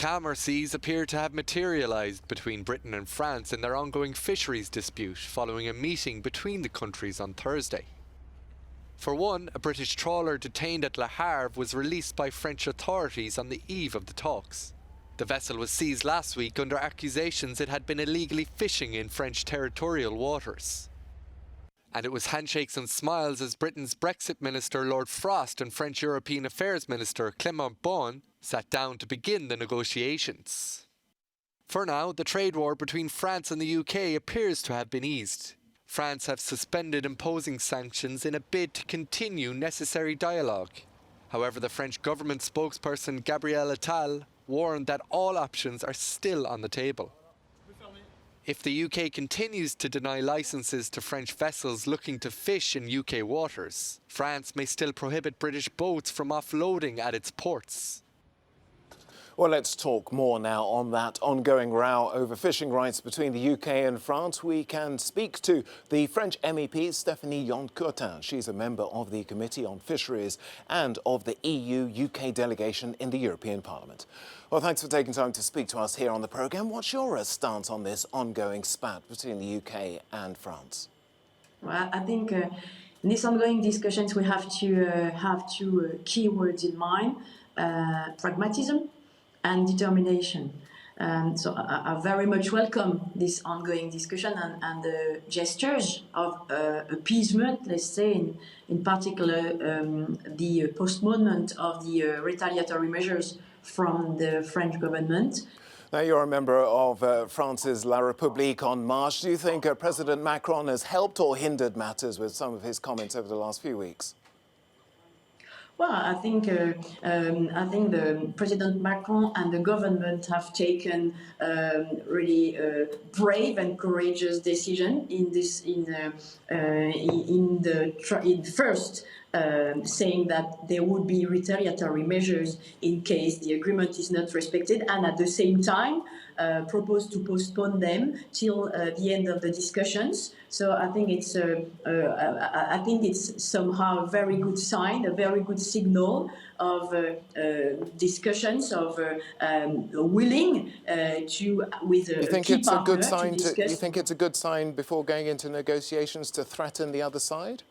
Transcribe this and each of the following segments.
Calmer seas appear to have materialised between Britain and France in their ongoing fisheries dispute following a meeting between the countries on Thursday. For one, a British trawler detained at Le Havre was released by French authorities on the eve of the talks. The vessel was seized last week under accusations it had been illegally fishing in French territorial waters. And it was handshakes and smiles as Britain's Brexit Minister Lord Frost and French European Affairs Minister Clément Beaune sat down to begin the negotiations. For now, the trade war between France and the UK appears to have been eased. France have suspended imposing sanctions in a bid to continue necessary dialogue. However, the French government spokesperson Gabriel Attal warned that all options are still on the table. If the UK continues to deny licences to French vessels looking to fish in UK waters, France may still prohibit British boats from offloading at its ports. Well, let's talk more now on that ongoing row over fishing rights between the UK and France. We can speak to the French MEP Stéphanie Yoncourtin. She's a member of the Committee on Fisheries and of the EU-UK delegation in the European Parliament. Well, thanks for taking time to speak to us here on the programme. What's your stance on this ongoing spat between the UK and France? Well, I think in these ongoing discussions we have two key words in mind: pragmatism and determination. So I very much welcome this ongoing discussion and the gestures of appeasement, let's say, in particular the postponement of the retaliatory measures from the French government. Now, you're a member of France's La République En Marche. Do you think President Macron has helped or hindered matters with some of his comments over the last few weeks? Well, I think the President Macron and the government have taken really brave and courageous decision first saying that there would be retaliatory measures in case the agreement is not respected, and at the same time proposed to postpone them till the end of the discussions. So I think it's somehow a very good sign, a very good signal of discussions, of willing to with a key partner to discuss. You think it's a good sign before going into negotiations to threaten the other side?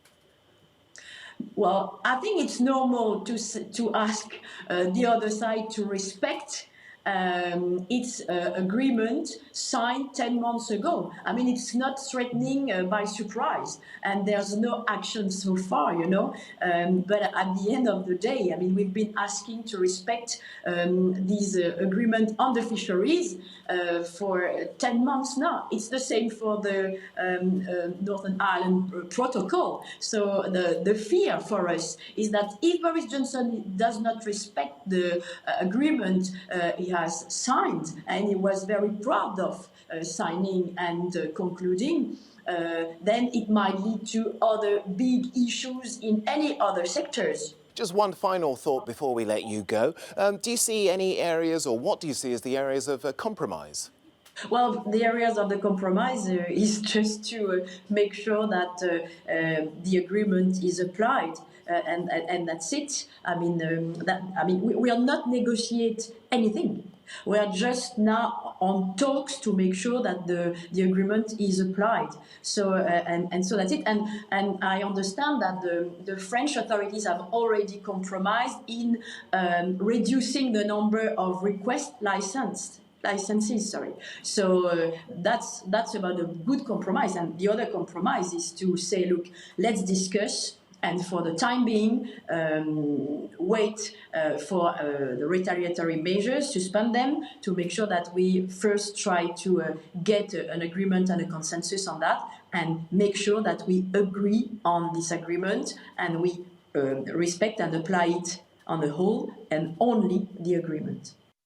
Well, I think it's normal to ask the other side to respect its agreement signed 10 months ago. I mean, it's not threatening by surprise, and there's no action so far, you know. But at the end of the day, I mean, we've been asking to respect this agreement on the fisheries for 10 months now. It's the same for the Northern Ireland Protocol. So the fear for us is that if Boris Johnson does not respect the agreement he has signed, and he was very proud of signing and concluding, then it might lead to other big issues in any other sectors. Just one final thought before we let you go. Do you see any areas, or what do you see as the areas of compromise? Well, the areas of the compromise is just to make sure that the agreement is applied, and that's it. I mean, we are not negotiate anything. We are just now on talks to make sure that the agreement is applied. So and so that's it. And I understand that the French authorities have already compromised in reducing the number of licenses. So that's about a good compromise. And the other compromise is to say, look, let's discuss, and for the time being, wait for the retaliatory measures, suspend them, to make sure that we first try to get an agreement and a consensus on that, and make sure that we agree on this agreement and we respect and apply it on the whole, and only the agreement.